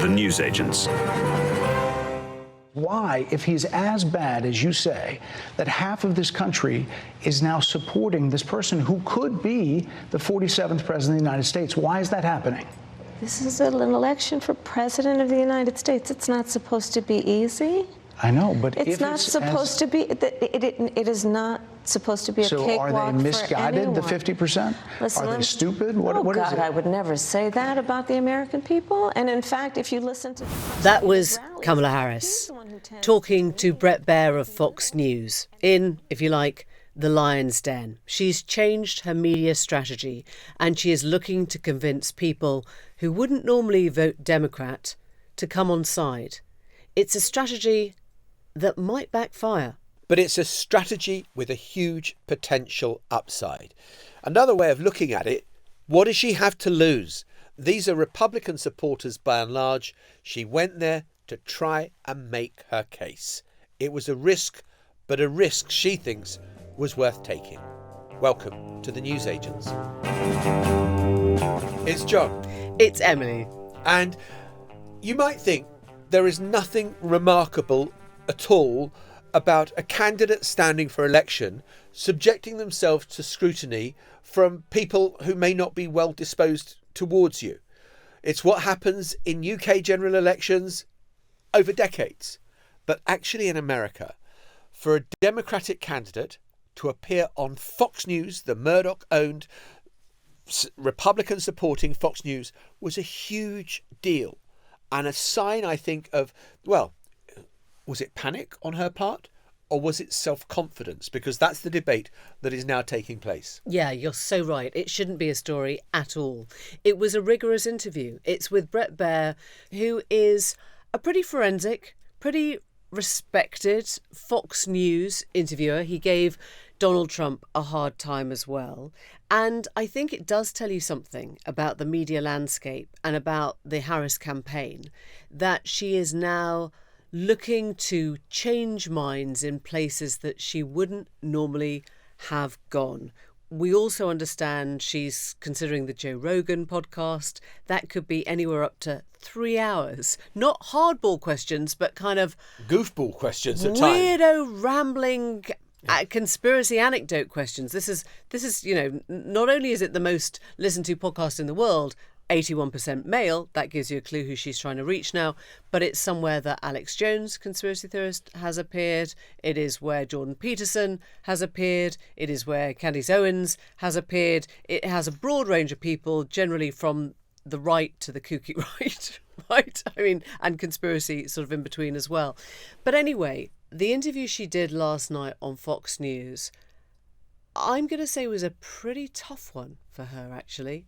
the newsagents. Why, if he's as bad as you say, that half of this country is now supporting this person who could be the 47th president of the United States? Why is that happening? This is an election for president of the United States. It's not supposed to be easy. I know, but it's not supposed to be. It is not supposed to be a cakewalk for anyone. So are they misguided, the 50%? Are they stupid? What is it? I would never say that about the American people. And in fact, if you listen to... That was Kamala Harris talking to Bret Baier of Fox News in, if you like, the lion's den. She's changed her media strategy and she is looking to convince people who wouldn't normally vote Democrat to come on side. It's a strategy that might backfire. But it's a strategy with a huge potential upside. Another way of looking at it, what does she have to lose? These are Republican supporters by and large. She went there to try and make her case. It was a risk, but a risk she thinks was worth taking. Welcome to the Newsagents. It's John. It's Emily. And you might think there is nothing remarkable at all about a candidate standing for election subjecting themselves to scrutiny from people who may not be well disposed towards you. It's what happens in UK general elections over decades. But actually in America, for a Democratic candidate to appear on Fox News, the Murdoch-owned, Republican-supporting Fox News, was a huge deal. And a sign, I think, of, well, was it panic on her part or was it self-confidence? Because that's the debate that is now taking place. Yeah, you're so right. It shouldn't be a story at all. It was a rigorous interview. It's with Bret Baier, who is a pretty forensic, pretty respected Fox News interviewer. He gave Donald Trump a hard time as well. And I think it does tell you something about the media landscape and about the Harris campaign, that she is now looking to change minds in places that she wouldn't normally have gone. We also understand she's considering the Joe Rogan podcast. That could be anywhere up to 3 hours. Not hardball questions, but kind of goofball questions at times. Weirdo, rambling, conspiracy anecdote questions. This is, not only is it the most listened to podcast in the world, 81% male, that gives you a clue who she's trying to reach now, but it's somewhere that Alex Jones, conspiracy theorist, has appeared. It is where Jordan Peterson has appeared. It is where Candace Owens has appeared. It has a broad range of people, generally from the right to the kooky right? I mean, and conspiracy sort of in between as well. But anyway, the interview she did last night on Fox News, I'm going to say was a pretty tough one for her, actually.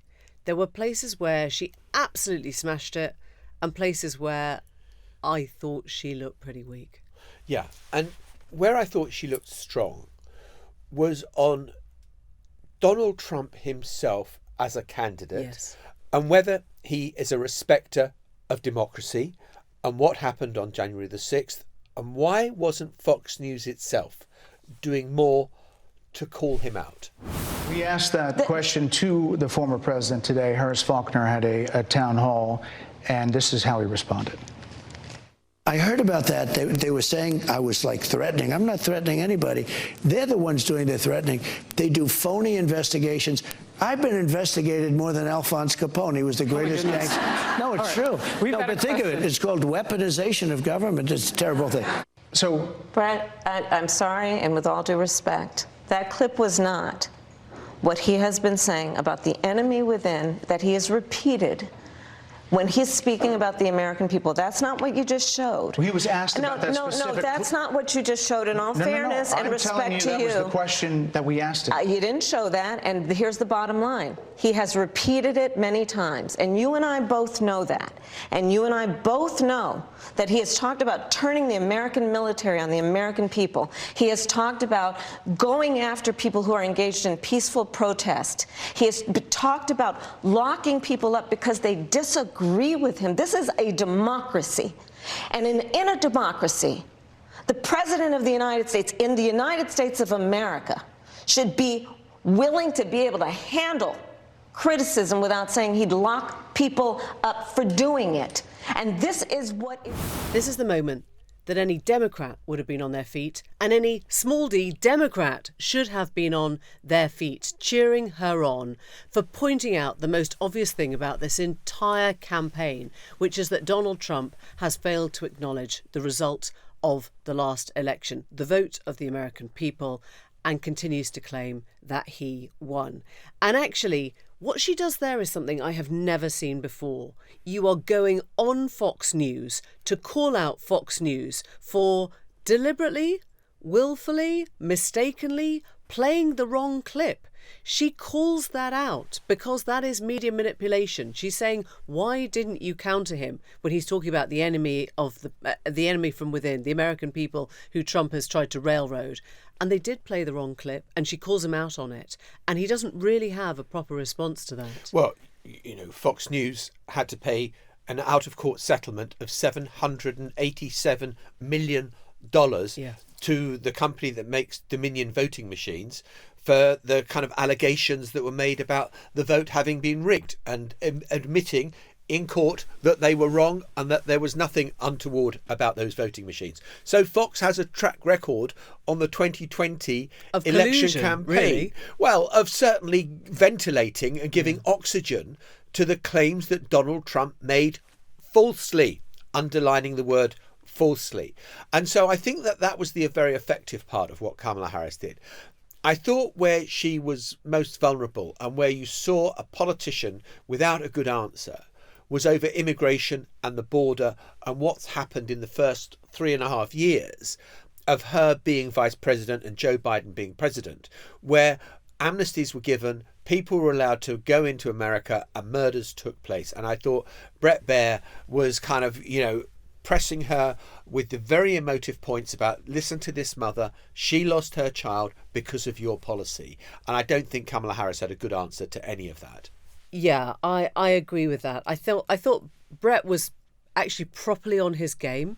There were places where she absolutely smashed it and places where I thought she looked pretty weak. Yeah, and where I thought she looked strong was on Donald Trump himself as a candidate, yes, and whether he is a respecter of democracy and what happened on January the 6th, and why wasn't Fox News itself doing more to call him out? We asked that question to the former president today. Harris Faulkner had a town hall, and this is how he responded. I heard about that. They were saying I was like threatening. I'm not threatening anybody. They're the ones doing the threatening. They do phony investigations. I've been investigated more than Alphonse Capone. He was the greatest gangster. No, it's true. No, but think of it. It's called weaponization of government. It's a terrible thing. So, Bret, I'm sorry, and with all due respect, that clip was not what he has been saying about the enemy within, that he has repeated when he's speaking about the American people. That's not what you just showed. Well, he was asked about that specific... No, that's not what you just showed. In all fairness and respect to you, that was the question that we asked him. You didn't show that, and here's the bottom line. He has repeated it many times, and you and I both know that. And you and I both know that he has talked about turning the American military on the American people. He has talked about going after people who are engaged in peaceful protest. He has talked about locking people up because they disagree with him. This is a democracy. And in a democracy, the President of the United States, in the United States of America, should be willing to be able to handle criticism without saying he'd lock people up for doing it. And this is what This is the moment that any Democrat would have been on their feet, and any small d Democrat should have been on their feet, cheering her on for pointing out the most obvious thing about this entire campaign, which is that Donald Trump has failed to acknowledge the result of the last election, the vote of the American people, and continues to claim that he won. And actually, what she does there is something I have never seen before. You are going on Fox News to call out Fox News for deliberately, willfully, mistakenly playing the wrong clip. She calls that out because that is media manipulation. She's saying, why didn't you counter him when he's talking about the enemy of the enemy from within, the American people who Trump has tried to railroad? And they did play the wrong clip, and she calls him out on it. And he doesn't really have a proper response to that. Well, you know, Fox News had to pay an out-of-court settlement of $787 million to the company that makes Dominion voting machines for the kind of allegations that were made about the vote having been rigged, and admitting in court that they were wrong and that there was nothing untoward about those voting machines. So Fox has a track record on the 2020 of election collusion, campaign. really? Well, of certainly ventilating and giving oxygen to the claims that Donald Trump made falsely, underlining the word falsely. And so I think that that was the very effective part of what Kamala Harris did. I thought where she was most vulnerable and where you saw a politician without a good answer was over immigration and the border and what's happened in the first 3.5 years of her being vice president and Joe Biden being president, where amnesties were given, people were allowed to go into America, and murders took place. And I thought Bret Baier was kind of, you know, pressing her with the very emotive points about, listen to this mother, she lost her child because of your policy. And I don't think Kamala Harris had a good answer to any of that. Yeah, I agree with that. I thought Bret was actually properly on his game,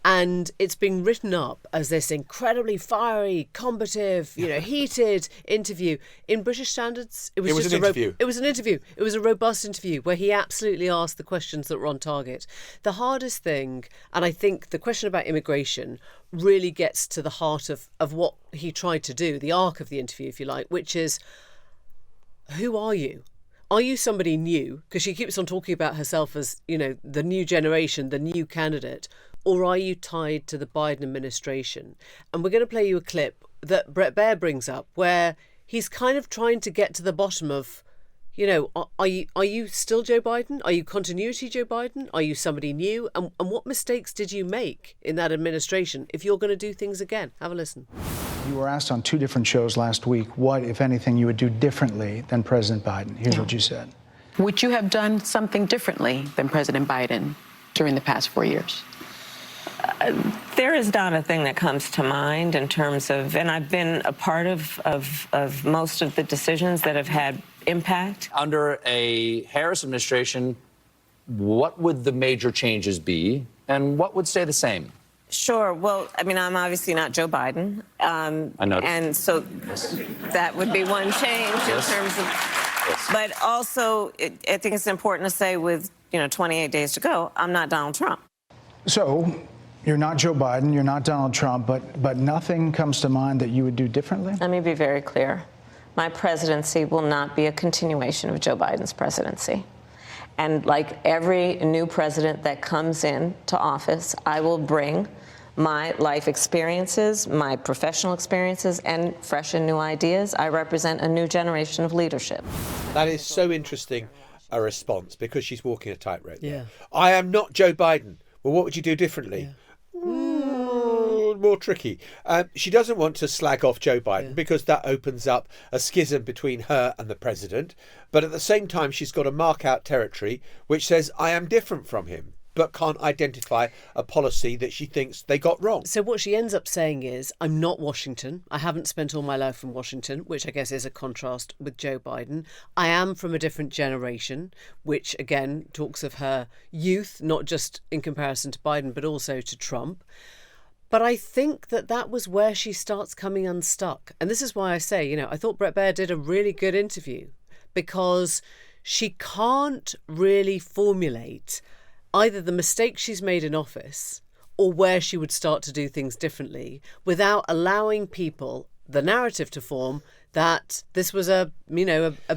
and it's been written up as this incredibly fiery, combative, heated interview. In British standards, it was just an interview. It was an interview. It was a robust interview where he absolutely asked the questions that were on target. The hardest thing, and I think the question about immigration really gets to the heart of what he tried to do, the arc of the interview, if you like, which is, who are you? Are you somebody new? Because she keeps on talking about herself as, the new generation, the new candidate. Or are you tied to the Biden administration? And we're going to play you a clip that Bret Baier brings up where he's kind of trying to get to the bottom of, are you still Joe Biden? Are you continuity Joe Biden? Are you somebody new? And what mistakes did you make in that administration if you're going to do things again? Have a listen. You were asked on 2 different shows last week what, if anything, you would do differently than President Biden. Here's what you said. Would you have done something differently than President Biden during the past 4 years? There is not a thing that comes to mind in terms of, and I've been a part of most of the decisions that have had impact. Under a Harris administration, what would the major changes be and what would stay the same? Sure. Well, I'm obviously not Joe Biden. I noticed. And so that would be one change in terms of. Yes. But also, I think it's important to say with, 28 days to go, I'm not Donald Trump. So you're not Joe Biden, you're not Donald Trump, but nothing comes to mind that you would do differently? Let me be very clear. My presidency will not be a continuation of Joe Biden's presidency. And like every new president that comes into office, I will bring my life experiences, my professional experiences, and fresh and new ideas. I represent a new generation of leadership. That is so interesting, a response, because she's walking a tightrope. Yeah. I am not Joe Biden. Well, what would you do differently? More tricky. She doesn't want to slag off Joe Biden because that opens up a schism between her and the president. But at the same time, she's got to mark out territory which says, I am different from him, but can't identify a policy that she thinks they got wrong. So what she ends up saying is, I'm not Washington. I haven't spent all my life in Washington, which I guess is a contrast with Joe Biden. I am from a different generation, which again talks of her youth, not just in comparison to Biden, but also to Trump. But I think that was where she starts coming unstuck. And this is why I say, I thought Bret Baier did a really good interview, because she can't really formulate either the mistakes she's made in office or where she would start to do things differently without allowing people the narrative to form that this was a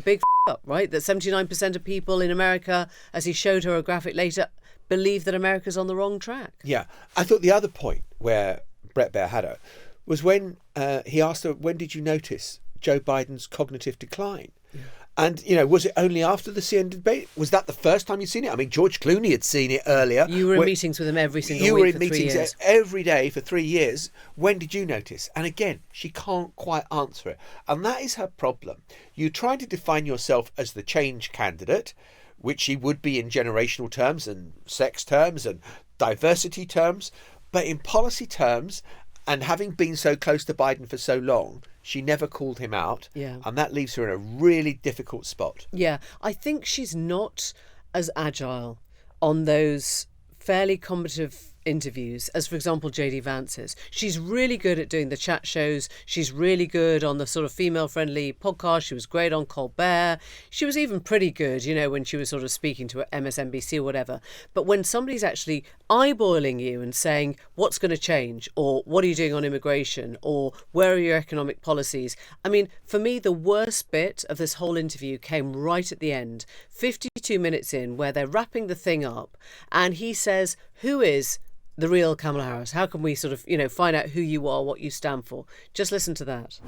big up, right? That 79% of people in America, as he showed her a graphic later, believe that America's on the wrong track. Yeah. I thought the other point where Bret Baier had her was when he asked her, when did you notice Joe Biden's cognitive decline? Yeah. And, was it only after the CNN debate? Was that the first time you'd seen it? I mean, George Clooney had seen it earlier. You were in meetings with him every single week You were in for 3 meetings years. every day for 3 years. When did you notice? And again, she can't quite answer it. And that is her problem. You try to define yourself as the change candidate, which she would be in generational terms and sex terms and diversity terms. But in policy terms, and having been so close to Biden for so long, she never called him out. Yeah. And that leaves her in a really difficult spot. Yeah, I think she's not as agile on those fairly combative interviews as, for example, JD Vance is. She's really good at doing the chat shows. She's really good on the sort of female-friendly podcast. She was great on Colbert. She was even pretty good, when she was sort of speaking to MSNBC or whatever. But when somebody's actually eyeballing you and saying, what's going to change? Or what are you doing on immigration? Or where are your economic policies? I mean, for me, the worst bit of this whole interview came right at the end, 52 minutes in, where they're wrapping the thing up. And he says, who is the real Kamala Harris? How can we sort of, find out who you are, what you stand for? Just listen to that.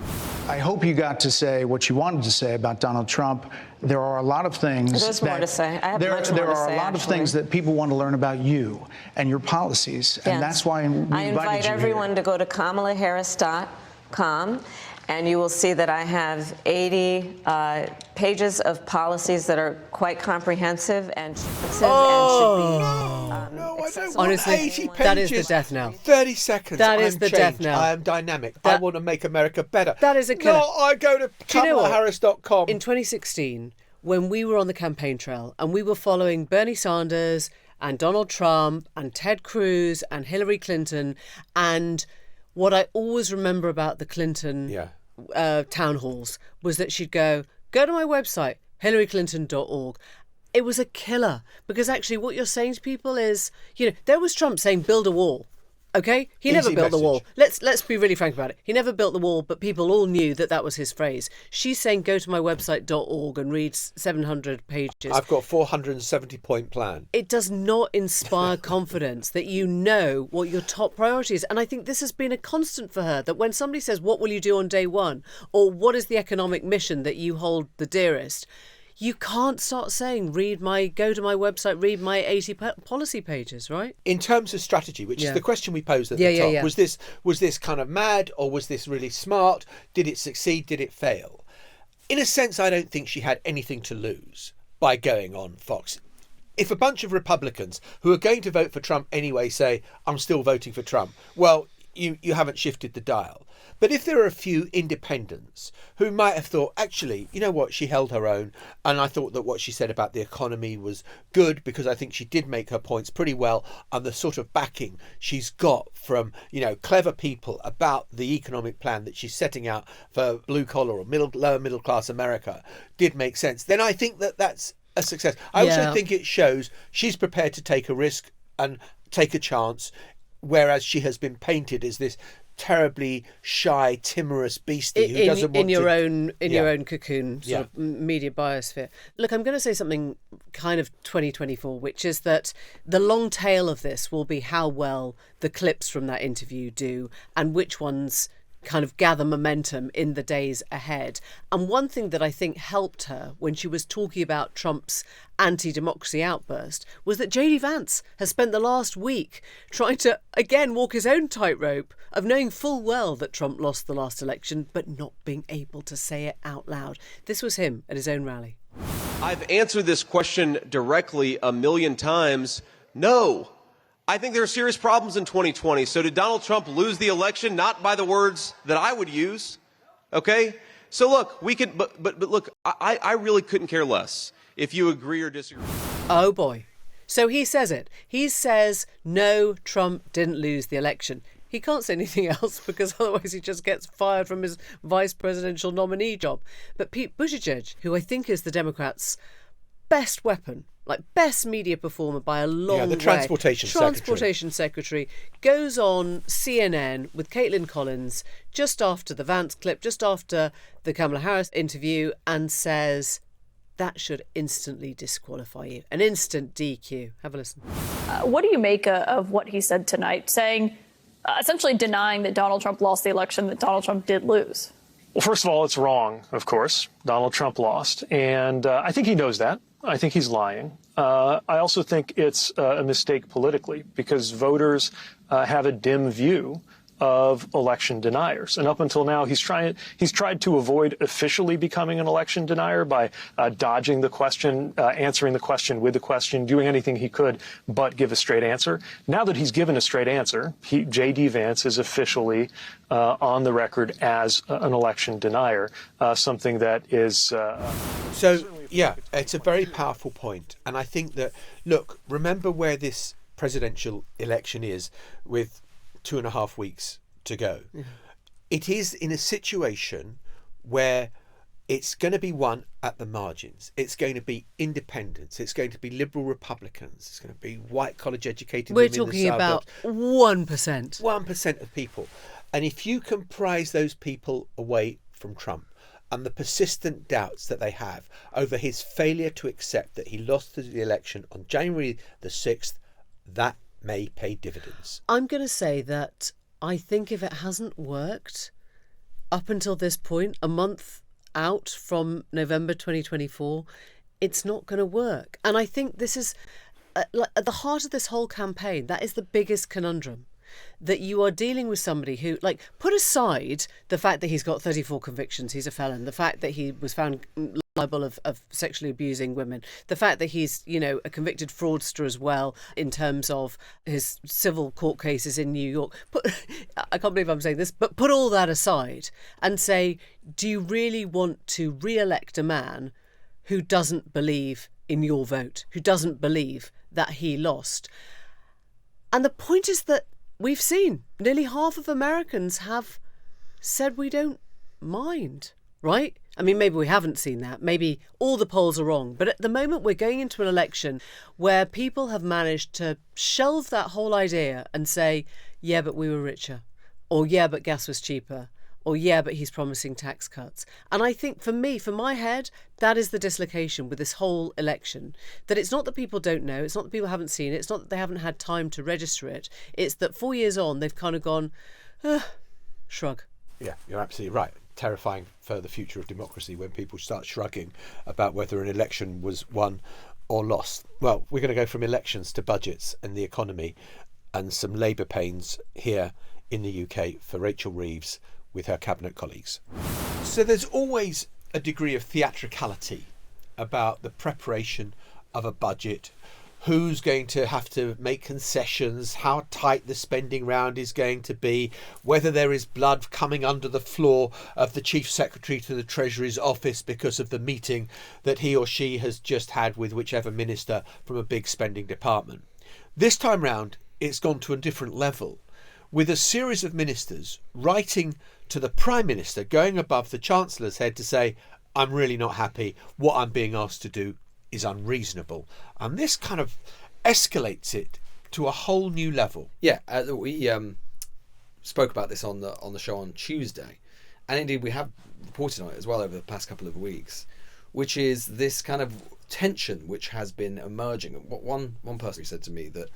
I hope you got to say what you wanted to say about Donald Trump. There are a lot of things. There's more to say. I have there, much more there to are say, a lot actually. of things that people want to learn about you and your policies, and that's why we I invite everyone to go to kamalaharris.com. And you will see that I have 80 pages of policies that are quite comprehensive and should be accessible. Honestly, 80 pages. that is the death knell. 30 seconds. That is I'm the changed. death knell. I am dynamic. I want to make America better. That is a killer. No, I go to KamalaHarris.com. In 2016, when we were on the campaign trail and we were following Bernie Sanders and Donald Trump and Ted Cruz and Hillary Clinton, and what I always remember about the Clinton town halls was that she'd go to my website, hillaryclinton.org. It was a killer, because actually what you're saying to people is, there was Trump saying build a wall. Okay, he never built the wall. Let's be really frank about it. He never built the wall, but people all knew that was his phrase. She's saying go to my website.org and read 700 pages. I've got a 470-point plan. It does not inspire confidence that you know what your top priority is. And I think this has been a constant for her, that when somebody says, what will you do on day one? Or what is the economic mission that you hold the dearest? You can't start saying, go to my website, read my 80 policy pages, right? In terms of strategy, which is the question we posed at the top, was this kind of mad, or was this really smart? Did it succeed? Did it fail? In a sense, I don't think she had anything to lose by going on Fox. If a bunch of Republicans who are going to vote for Trump anyway say, I'm still voting for Trump, well, you haven't shifted the dial. But if there are a few independents who might have thought, actually, you know what, she held her own, and I thought that what she said about the economy was good, because I think she did make her points pretty well, and the sort of backing she's got from, clever people about the economic plan that she's setting out for blue collar or lower middle class America did make sense, then I think that that's a success. I also think it shows she's prepared to take a risk and take a chance, whereas she has been painted as this terribly shy, timorous beastie who doesn't want your own cocoon sort of media biosphere. Look, I'm going to say something kind of 2024, which is that the long tail of this will be how well the clips from that interview do and which ones kind of gather momentum in the days ahead. And one thing that I think helped her when she was talking about Trump's anti-democracy outburst was that JD Vance has spent the last week trying to, again, walk his own tightrope of knowing full well that Trump lost the last election, but not being able to say it out loud. This was him at his own rally. I've answered this question directly a million times. No. I think there are serious problems in 2020. So did Donald Trump lose the election? Not by the words that I would use. Okay? So look, we could, but look, I really couldn't care less if you agree or disagree. Oh boy. So he says it. He says, no, Trump didn't lose the election. He can't say anything else because otherwise he just gets fired from his vice presidential nominee job. But Pete Buttigieg, who I think is the Democrats' best weapon, like best media performer by a long way. The transportation secretary, goes on CNN with Caitlin Collins just after the Vance clip, just after the Kamala Harris interview, and says that should instantly disqualify you. An instant DQ. Have a listen. What do you make of what he said tonight, saying, essentially denying that Donald Trump lost the election, that Donald Trump did lose? Well, first of all, it's wrong, of course. Donald Trump lost. And I think he knows that. I think he's lying. I also think it's a mistake politically because voters have a dim view of election deniers. And up until now, he's tried to avoid officially becoming an election denier by dodging the question, answering the question with the question, doing anything he could but give a straight answer. Now that he's given a straight answer, J.D. Vance is officially on the record as an election denier, something that is... it's a very powerful point. And I think that, look, remember where this presidential election is with 2.5 weeks to go. Mm-hmm. It is in a situation where it's going to be won at the margins. It's going to be independents. It's going to be liberal Republicans. It's going to be white college educated women in the suburbs. We're talking about 1%. 1% of people. And if you can prize those people away from Trump and the persistent doubts that they have over his failure to accept that he lost the election on January the 6th, that may pay dividends. I'm going to say that I think if it hasn't worked up until this point, a month out from November 2024, it's not going to work. And I think this is at the heart of this whole campaign. That is the biggest conundrum. That you are dealing with somebody who, like, put aside the fact that he's got 34 convictions, he's a felon, the fact that he was found liable of sexually abusing women, the fact that he's, a convicted fraudster as well in terms of his civil court cases in New York. I can't believe I'm saying this, but put all that aside and say, do you really want to re-elect a man who doesn't believe in your vote, who doesn't believe that he lost? And the point is that we've seen nearly half of Americans have said we don't mind, right? I mean, maybe we haven't seen that. Maybe all the polls are wrong. But at the moment, we're going into an election where people have managed to shelve that whole idea and say, yeah, but we were richer. Or, yeah, but gas was cheaper. Or, yeah, but he's promising tax cuts. And I think for me, for my head, that is the dislocation with this whole election. That it's not that people don't know. It's not that people haven't seen it. It's not that they haven't had time to register it. It's that 4 years on, they've kind of gone, shrug. Yeah, you're absolutely right. Terrifying for the future of democracy when people start shrugging about whether an election was won or lost. Well, we're going to go from elections to budgets and the economy and some labour pains here in the UK for Rachel Reeves with her cabinet colleagues. So there's always a degree of theatricality about the preparation of a budget. Who's going to have to make concessions, how tight the spending round is going to be, whether there is blood coming under the floor of the Chief Secretary to the Treasury's office because of the meeting that he or she has just had with whichever minister from a big spending department. This time round, it's gone to a different level, with a series of ministers writing to the Prime Minister, going above the Chancellor's head to say, I'm really not happy, what I'm being asked to do is unreasonable. And this kind of escalates it to a whole new level. Yeah, we spoke about this on the show on Tuesday, and indeed we have reported on it as well over the past couple of weeks, which is this kind of tension which has been emerging. One person said to me that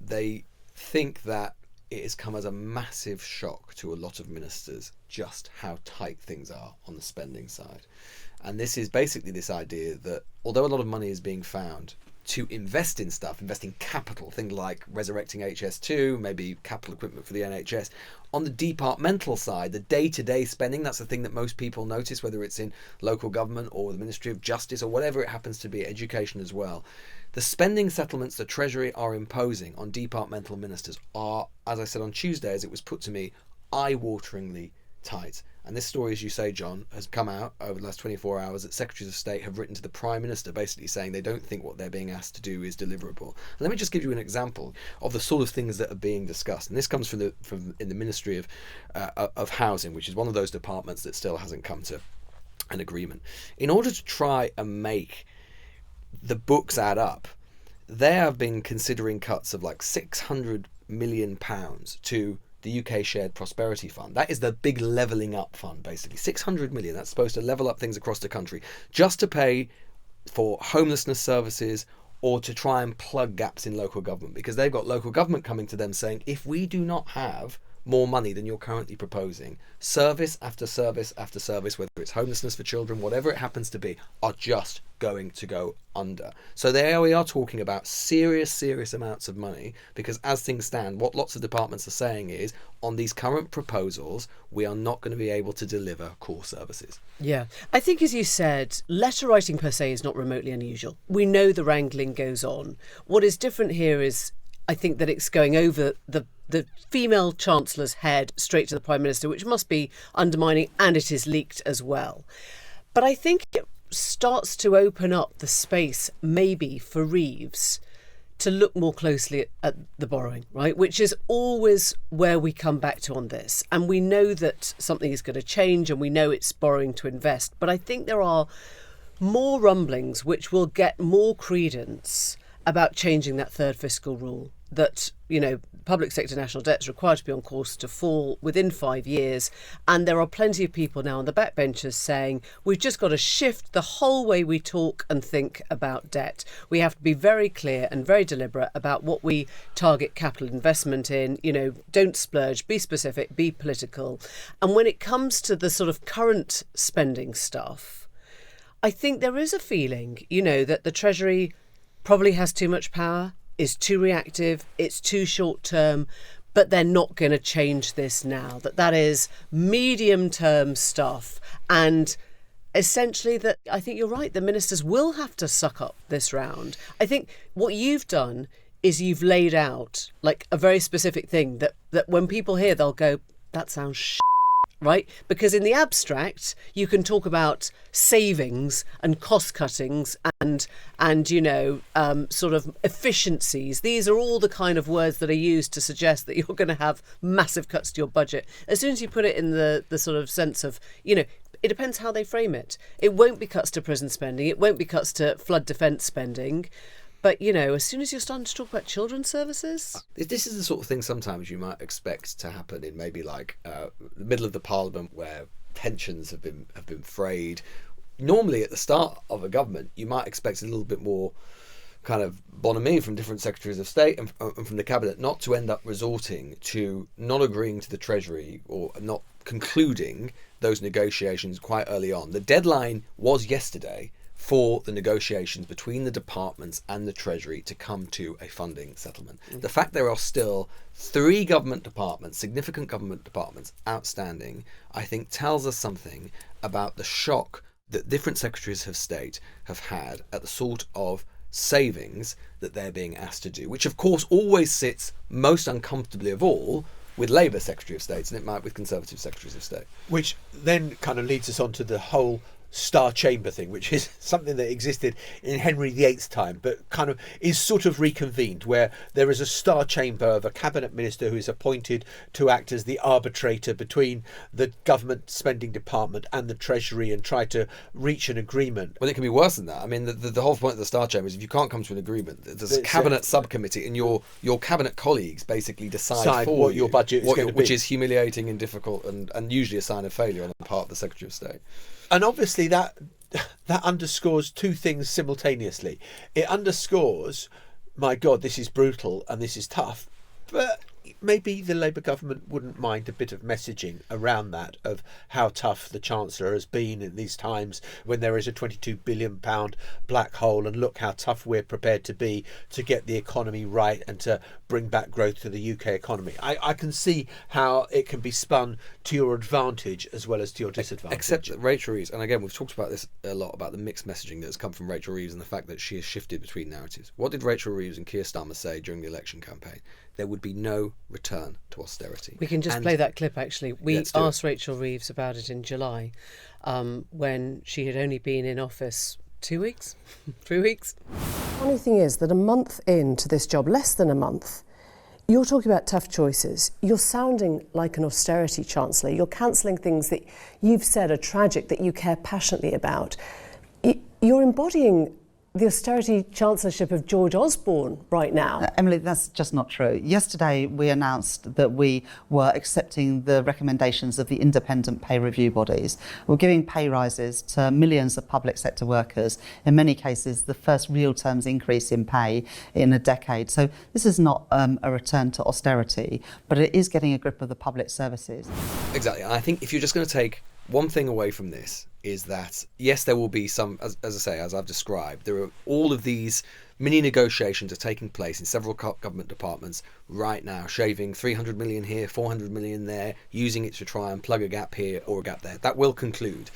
they think that it has come as a massive shock to a lot of ministers just how tight things are on the spending side. And this is basically this idea that although a lot of money is being found to invest in stuff, invest in capital, things like resurrecting HS2, maybe capital equipment for the NHS, on the departmental side, the day-to-day spending, that's the thing that most people notice, whether it's in local government or the Ministry of Justice or whatever it happens to be, education as well. The spending settlements the Treasury are imposing on departmental ministers are, as I said on Tuesday, as it was put to me, eye-wateringly tight. And this story, as you say, John, has come out over the last 24 hours that secretaries of state have written to the Prime Minister basically saying they don't think what they're being asked to do is deliverable. And let me just give you an example of the sort of things that are being discussed. And this comes from in the Ministry of Housing, which is one of those departments that still hasn't come to an agreement. In order to try and make the books add up, they have been considering cuts of like £600 million to the UK Shared Prosperity Fund. That is the big levelling up fund, basically. 600 million, that's supposed to level up things across the country, just to pay for homelessness services or to try and plug gaps in local government, because they've got local government coming to them saying, if we do not have more money than you're currently proposing, service after service after service, whether it's homelessness for children, whatever it happens to be, are just going to go under. So there we are talking about serious amounts of money, because as things stand, what lots of departments are saying is, on these current proposals, we are not going to be able to deliver core services. Yeah. I think, as you said, letter writing per se is not remotely unusual. We know the wrangling goes on. What is different here is, I think, that it's going over the female Chancellor's head straight to the Prime Minister, which must be undermining, and it is leaked as well. But I think it starts to open up the space maybe for Reeves to look more closely at the borrowing, right? Which is always where we come back to on this. And we know that something is going to change, and we know it's borrowing to invest. But I think there are more rumblings which will get more credence about changing that third fiscal rule, that, you know, public sector national debt is required to be on course to fall within 5 years. And there are plenty of people now on the backbenches saying we've just got to shift the whole way we talk and think about debt. We have to be very clear and very deliberate about what we target capital investment in. You know, don't splurge, be specific, be political. And when it comes to the sort of current spending stuff, I think there is a feeling, you know, that the Treasury probably has too much power, is too reactive, it's too short term, but they're not going to change this now. That is medium term stuff. And essentially that, I think you're right, the ministers will have to suck up this round. I think what you've done is you've laid out like a very specific thing that when people hear, they'll go, that sounds shit. Right? Because in the abstract, you can talk about savings and cost cuttings and you know, sort of efficiencies. These are all the kind of words that are used to suggest that you're going to have massive cuts to your budget. As soon as you put it in the sort of sense of, you know, it depends how they frame it. It won't be cuts to prison spending. It won't be cuts to flood defence spending. But, you know, as soon as you're starting to talk about children's services... This is the sort of thing sometimes you might expect to happen in maybe like the middle of the Parliament, where tensions have been frayed. Normally at the start of a government, you might expect a little bit more kind of bonhomie from different secretaries of state and from the cabinet, not to end up resorting to not agreeing to the Treasury or not concluding those negotiations quite early on. The deadline was yesterday for the negotiations between the departments and the Treasury to come to a funding settlement. The fact there are still 3 government departments, significant government departments, outstanding, I think tells us something about the shock that different secretaries of state have had at the sort of savings that they're being asked to do, which of course always sits most uncomfortably of all with Labour Secretary of States, and it might with Conservative Secretaries of State. Which then kind of leads us on to the whole Star Chamber thing, which is something that existed in Henry VIII's time, but kind of is sort of reconvened, where there is a Star Chamber of a cabinet minister who is appointed to act as the arbitrator between the government spending department and the Treasury and try to reach an agreement. Well, it can be worse than that. I mean, the whole point of the Star Chamber is if you can't come to an agreement, there's a cabinet subcommittee, and your cabinet colleagues basically decide for what you your budget is going to be, which is humiliating and difficult, and usually a sign of failure on the part of the Secretary of State. And obviously that underscores 2 things simultaneously. It underscores, my God, this is brutal and this is tough, but maybe the Labour government wouldn't mind a bit of messaging around that, of how tough the Chancellor has been in these times when there is a £22 billion black hole, and look how tough we're prepared to be to get the economy right and to bring back growth to the UK economy. I can see how it can be spun to your advantage as well as to your disadvantage. Except that Rachel Reeves, and again we've talked about this a lot, about the mixed messaging that has come from Rachel Reeves and the fact that she has shifted between narratives. What did Rachel Reeves and Keir Starmer say during the election campaign? there would be no return to austerity. We can just play that clip, actually. We asked Rachel Reeves about it in July, when she had only been in office 2 weeks, 3 weeks. Funny thing is that a month into this job, less than a month, you're talking about tough choices. You're sounding like an austerity chancellor. You're cancelling things that you've said are tragic, that you care passionately about. You're embodying the austerity chancellorship of George Osborne right now. Emily, that's just not true. Yesterday, we announced that we were accepting the recommendations of the independent pay review bodies. We're giving pay rises to millions of public sector workers, in many cases the first real terms increase in pay in a decade. So this is not a return to austerity, but it is getting a grip of the public services. Exactly. And I think if you're just going to take one thing away from this, is that, yes, there will be some, as I say, as I've described, there are all of these mini negotiations are taking place in several government departments right now, shaving 300 million here, 400 million there, using it to try and plug a gap here or a gap there. That will conclude.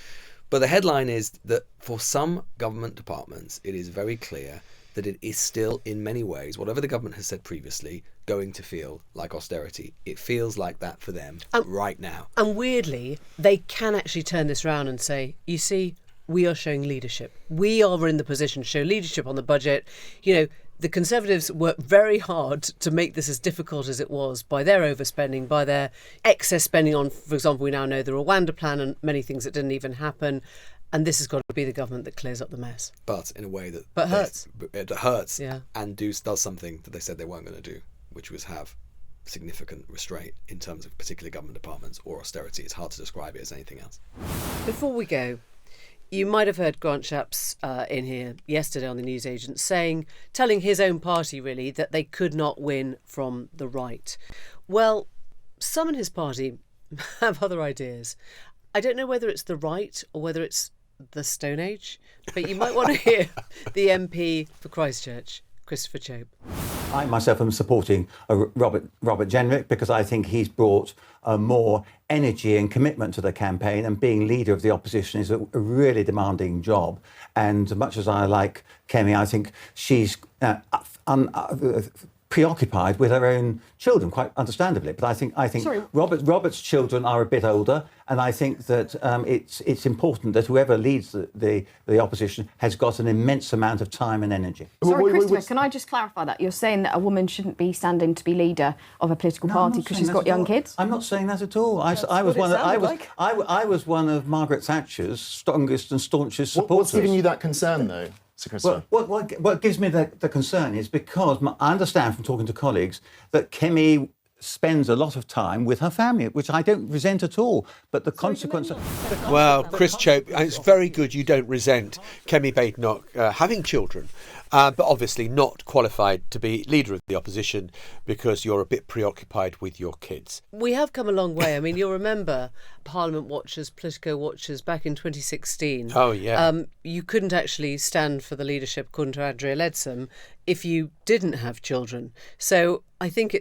But the headline is that for some government departments, it is very clear that it is still, in many ways, whatever the government has said previously, going to feel like austerity. It feels like that for them right now. And weirdly, they can actually turn this around and say, you see, we are showing leadership. We are in the position to show leadership on the budget. You know, the Conservatives worked very hard to make this as difficult as it was by their overspending, by their excess spending on, for example, we now know the Rwanda plan and many things that didn't even happen. And this has got to be the government that clears up the mess. But in a way that... But hurts. It hurts, yeah. And does something that they said they weren't going to do, which was have significant restraint in terms of particular government departments or austerity. It's hard to describe it as anything else. Before we go, you might have heard Grant Shapps in here yesterday on the newsagent telling his own party, really, that they could not win from the right. Well, some in his party have other ideas. I don't know whether it's the right or whether it's the Stone Age, but you might want to hear the MP for Christchurch, Christopher Chope. I myself am supporting Robert Jenrick because I think he's brought more energy and commitment to the campaign, and being leader of the opposition is a really demanding job. And much as I like Kemi, I think she's preoccupied with her own children, quite understandably. But I think Robert's children are a bit older, and I think that it's important that whoever leads the opposition has got an immense amount of time and energy. Sorry, Christopher, can I just clarify that? You're saying that a woman shouldn't be standing to be leader of a political party because she's got young kids? I'm not saying that at all. I was one of Margaret Thatcher's strongest and staunchest supporters. What's giving you that concern, though? Well, what gives me the concern is because I understand from talking to colleagues that Kemi spends a lot of time with her family, which I don't resent at all. But the consequence of... Well, Chris Chope, it's very good you don't resent Kemi Badenoch having children, but obviously not qualified to be leader of the opposition because you're a bit preoccupied with your kids. We have come a long way. I mean, you'll remember Parliament watchers, Politico watchers back in 2016. Oh, yeah. You couldn't actually stand for the leadership, according to Andrea Leadsom, if you didn't have children. So I think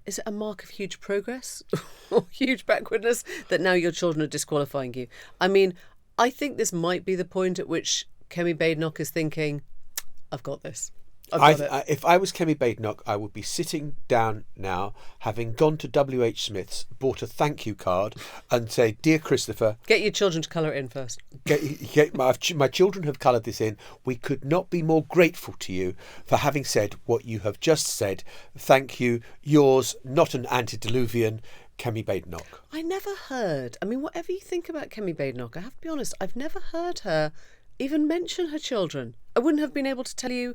is it a mark of huge progress or huge backwardness that now your children are disqualifying you? I mean, I think this might be the point at which Kemi Badenoch is thinking, I've got this. If I was Kemi Badenoch, I would be sitting down now, having gone to WH Smith's, bought a thank you card and say, "Dear Christopher..." Get your children to colour it in first. My children have coloured this in. We could not be more grateful to you for having said what you have just said. Thank you. Yours, not an antediluvian, Kemi Badenoch. I never heard, I mean, whatever you think about Kemi Badenoch, I have to be honest, I've never heard her even mention her children. I wouldn't have been able to tell you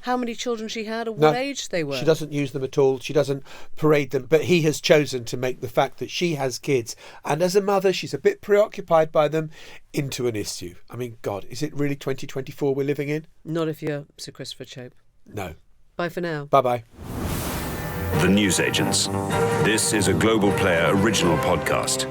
how many children she had or what age they were. She doesn't use them at all. She doesn't parade them. But he has chosen to make the fact that she has kids, and as a mother, she's a bit preoccupied by them, into an issue. I mean, God, is it really 2024 we're living in? Not if you're Sir Christopher Chope. No. Bye for now. Bye-bye. The Newsagents. This is a Global Player original podcast.